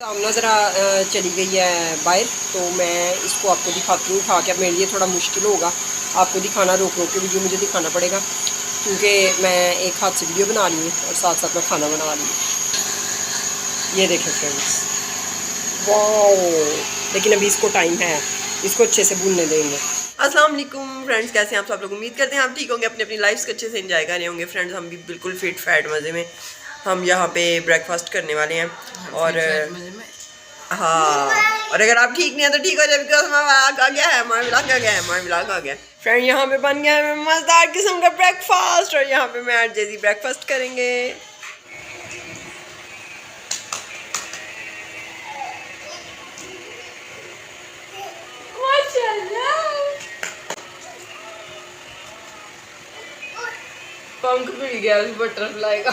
सामना ज़रा चली गई है बाहर, तो मैं इसको आपको दिखाती हूँ। खा के अब मेरे लिए थोड़ा मुश्किल होगा आपको दिखाना, रोक रोक के वीडियो मुझे दिखाना पड़ेगा, क्योंकि मैं एक हाथ से वीडियो बना रही हूँ और साथ साथ मैं खाना बना रही हूँ। ये देखें फ्रेंड्स, वाह! लेकिन अभी इसको टाइम है, इसको अच्छे से भूनने देंगे। अस्सलाम वालेकुम फ्रेंड्स, कैसे हैं आप सब लोग? उम्मीद करते हैं आप ठीक होंगे, अपनी अपनी लाइफ के अच्छे से एंजॉय कर रहे होंगे। फ्रेंड्स, हम भी बिल्कुल फिट फैट मज़े में हम यहाँ पे ब्रेकफास्ट करने वाले हैं। और हाँ, और अगर आप ठीक नहीं है तो ठीक हो जाए, बिकॉज हमारा आ गया है, हमारा व्लॉग आ गया है, हमारा व्लॉग आ गया। फ्रेंड, यहाँ पे बन गया है मज़ेदार किस्म का ब्रेकफास्ट, और यहाँ पे मैं आज जैसी ब्रेकफास्ट करेंगे। पंख मिल गया उस बटरफ्लाई का।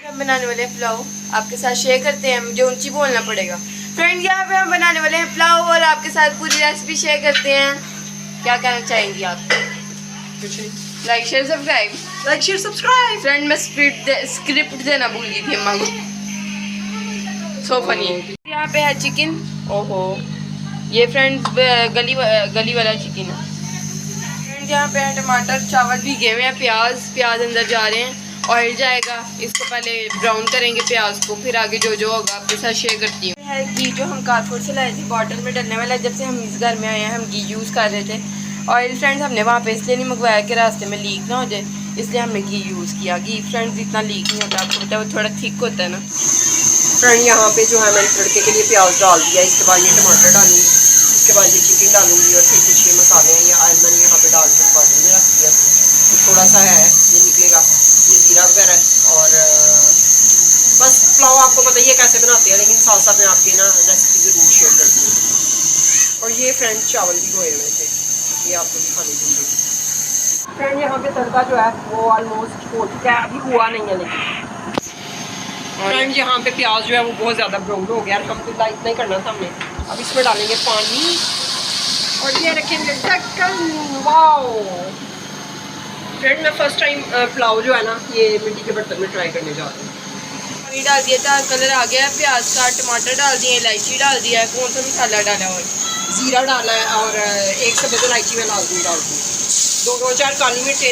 हम बनाने वाले हैं पुलाव, आपके साथ शेयर करते हैं। मुझे ऊंची बोलना पड़ेगा। फ्रेंड, यहाँ पे हम बनाने वाले हैं पुलाव और आपके साथ पूरी रेसिपी शेयर करते हैं। क्या कहना चाहेंगी आप? Like share subscribe, like share subscribe. Friend, मैं स्क्रिप्ट देना भूल गई थी अम्मा को। So funny. यहाँ पे है चिकन। ओहो, ये फ्रेंड्स गली वाला चिकन है। फ्रेंड, यहाँ पे है टमाटर, चावल भी गए हुए हैं, प्याज अंदर जा रहे हैं, ऑयल जाएगा। इसको पहले ब्राउन करेंगे प्याज को, फिर आगे जो जो होगा आपके साथ शेयर करती हूँ। है घी जो हम कारफूर से लाए थे, बॉटल में डलने वाला। जब से हम इस घर में आए हैं हम घी यूज़ कर रहे थे। ऑयल फ्रेंड्स हमने वहाँ पे इसलिए नहीं मंगवाया कि रास्ते में लीक ना हो जाए, इसलिए हमने घी यूज़ किया। घी फ्रेंड्स इतना लीक नहीं होता, आपको पता है, वो थोड़ा थिक होता है ना। फ्रेंड, यहाँ पे जो है मैंने तड़के के लिए प्याज डाल दिया, इसके बाद ये टमाटर डालूंगी, इसके बाद ये चिकन डालूंगी, और फिर कुछ ये मसाले हैं, ये ऑयल मैंने यहाँ पे डाल के बॉटल में रख दिया। तो थोड़ा सा है ये निकलेगा, ये जीरा वगैरह, और बस पुलाव आपको पता ही है कैसे बनाते हैं, लेकिन साथ साथ मैं आपकी ना रेसिपी ज़रूर शेयर करती हूँ। और ये फ्रेंड चावल भी धोए हुए थे, ये आपको दिखाने के लिए। फ्रेंड, यहाँ पे तड़का जो है वो ऑलमोस्ट हो चुका है, अभी हुआ नहीं है। लेकिन फ्रेंड, यहाँ पे प्याज जो है वो बहुत ज़्यादा ब्राउन हो गया, हम तो इतना ही करना था हमने। अब इसमें डालेंगे पानी, और ये रखेंगे ढक्कन। वाओ फ्रेंड, मैं फर्स्ट टाइम पुलाव जो है ना ये मिट्टी के बर्तन में ट्राई करने जा रही हूँ। पानी डाल दिया था, कलर आ गया है प्याज का। टमाटर डाल दिए, इलायची डाल दिया है। कौन सा मसाला डाला है? ज़ीरा डाला है, और एक सफ़ेद इलायची में डाल दी, दो चार काली मिर्च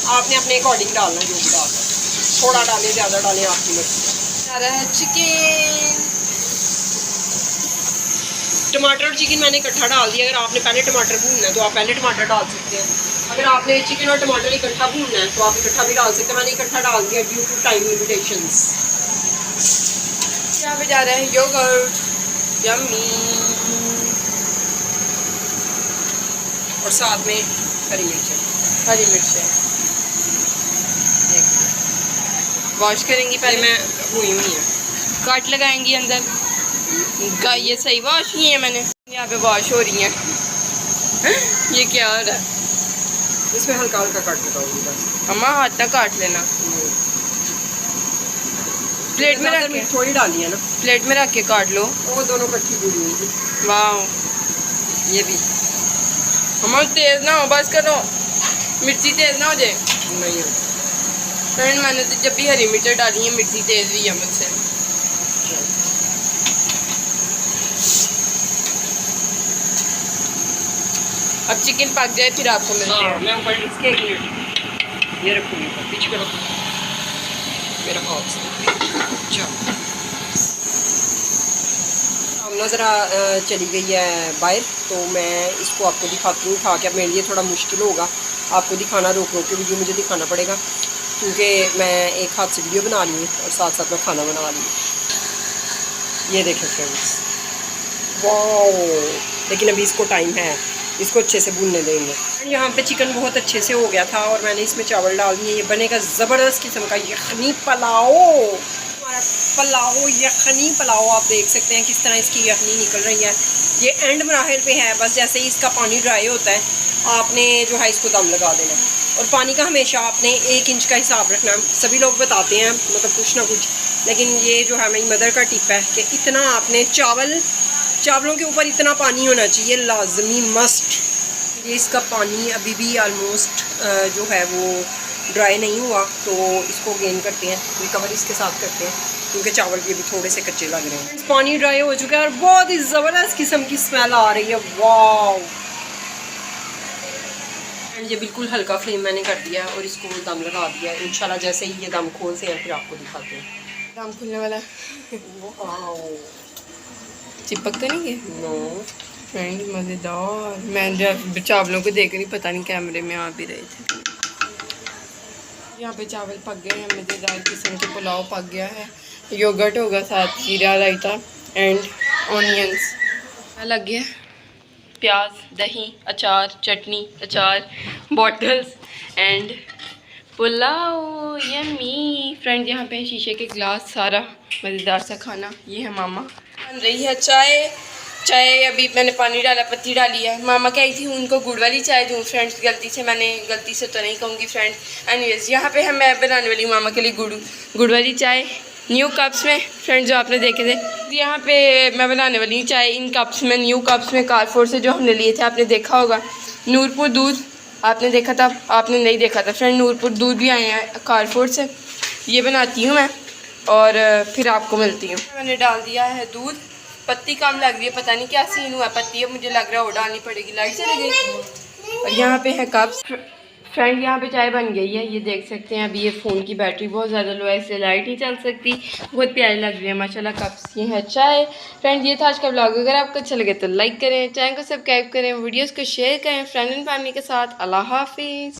आपने अपने अकॉर्डिंग डालना है, जो भी डालना है। थोड़ा डालें, ज़्यादा डालें, आपकी मर्ज़ी। आ रहा है चिकन। टमाटर और चिकन मैंने इकट्ठा डाल दिया। अगर आपने पहले टमाटर भूनना है तो आप पहले टमाटर डाल सकते हैं। अगर आपने चिकन और टमाटर इकट्ठा भूनना है तो आप इकट्ठा भी डाल सकते हैं। मैंने इकट्ठा डाल दिया ड्यू टू टाइम लिमिटेशंस। यहाँ पे जा रहा है योगर्ट, यम्मी, और साथ में हरी मिर्च। वॉश करेंगी पहले। मैं हुई है, कट लगाएंगी अंदर का। ये सही वॉश की है मैंने। यहाँ पे वॉश हो रही है। ये क्या हो रहा है? इसमें हल्का हल्का काट लगाऊंगी बस। अम्मा हाथ तक काट लेना। प्लेट में रख के थोड़ी डाली है ना, प्लेट में रख के काट लो। वो दोनों कट्ठी जुड़ी हुई थी। वाह, ये भी अम्मा तेज ना हो, बस करो, मिर्ची तेज ना हो जाए। नहीं है फ्रेंड, मैंने तो जब भी हरी मिर्च डाली है मिर्ची तेज हुई है मुझसे। अब चिकन पक जाए फिर आपको मिलते हैं। मैं ऊपर इसके एक मिनट ये रखूँगी, पीछे पे रखूँ मेरा हाथ। सामना ज़रा चली गई है बाहर, तो मैं इसको आपको दिखाती हूँ। खा के अब मेरे लिए थोड़ा मुश्किल होगा आपको दिखाना, रोक रोक के वीडियो मुझे दिखाना पड़ेगा, क्योंकि मैं एक हाथ से वीडियो बना रही हूँ और साथ साथ मैं खाना बना रही हूँ। ये देखें फ्रेंड्स, वाह! लेकिन अभी इसको टाइम है, इसको अच्छे से भूनने देंगे। यहाँ पे चिकन बहुत अच्छे से हो गया था और मैंने इसमें चावल डाल दिए। ये बनेगा ज़बरदस्त किस्म का यखनी पुलाव। हमारा पुलाव यखनी पुलाव, आप देख सकते हैं किस तरह इसकी यखनी निकल रही है। ये एंड मराहल पे है, बस जैसे ही इसका पानी ड्राई होता है आपने जो है इसको दम लगा देना। और पानी का हमेशा आपने 1 इंच का हिसाब रखना। सभी लोग बताते हैं मतलब कुछ ना कुछ, लेकिन ये जो है मेरी मदर का टिप है कि इतना आपने चावलों के ऊपर इतना पानी होना चाहिए, लाजमी मस्ट। ये इसका पानी अभी भी ऑलमोस्ट जो है वो ड्राई नहीं हुआ, तो इसको गेन करते हैं, रिकवर इसके साथ करते हैं, क्योंकि चावल भी अभी थोड़े से कच्चे लग रहे हैं। पानी ड्राई हो चुका है और बहुत ही ज़बरदस्त किस्म की स्मेल आ रही है, वाव। एंड ये बिल्कुल हल्का फ्लेम मैंने कर दिया है और इसको दम लगा दिया है। इंशाल्लाह जैसे ही ये दम खोलते हैं फिर आपको दिखाते हैं। दम खुलने वाला चिपक तो नहीं है? नो फ्रेंड मज़ेदार। मैं जब चावलों को देख रही, पता नहीं कैमरे में आ भी रहे थे। यहाँ पे चावल पक गए हैं, मज़ेदार किस्म के पुलाव पक गया है। योगर्ट होगा साथ, जीरा रायता एंड ऑनियंस लग गया, प्याज, दही, अचार, चटनी, अचार, bottles and pulao. Yummy friend. यहाँ पे शीशे के गिलास, सारा मज़ेदार सा खाना। ये है मामा बन रही है चाय। चाय अभी मैंने पानी डाला, पत्ती डाली है। मामा कही थी उनको गुड़ वाली चाय दूँ फ्रेंड्स, गलती से तो नहीं कहूँगी फ्रेंड्स। एनीवेज यहाँ पे मैं बनाने वाली हूँ मामा के लिए गुड़ वाली चाय न्यू कप्स में फ्रेंड्स, जो आपने देखे थे। यहाँ पे मैं बनाने वाली हूँ चाय इन कप्स में, न्यू कप्स में, कारफोर से जो हमने लिए थे, आपने देखा होगा। नूरपुर दूध आपने देखा था, आपने नहीं देखा था फ्रेंड, नूरपुर दूध भी आए हैं कारफोर से। ये बनाती हूँ मैं और फिर आपको मिलती हूँ। मैंने डाल दिया है दूध। पत्ती कम लग रही है, पता नहीं क्या सीन हुआ पत्ती, अब मुझे लग रहा है वो डालनी पड़ेगी। लाइट चली गई। और यहाँ पे है कप्स फ्रेंड। यहाँ पे चाय बन गई है, ये देख सकते हैं। अभी ये फ़ोन की बैटरी बहुत ज़्यादा लो है, इससे लाइट नहीं चल सकती। बहुत प्यारी लग रही है माशाल्लाह कप्स। ये है चाय फ्रेंड। ये था आज का व्लॉग। अगर आपको अच्छा लगे तो लाइक करें, चैनल को सब्सक्राइब करें, वीडियोज़ को शेयर करें फ्रेंड एंड फैमिली के साथ। अल्लाह हाफिज़।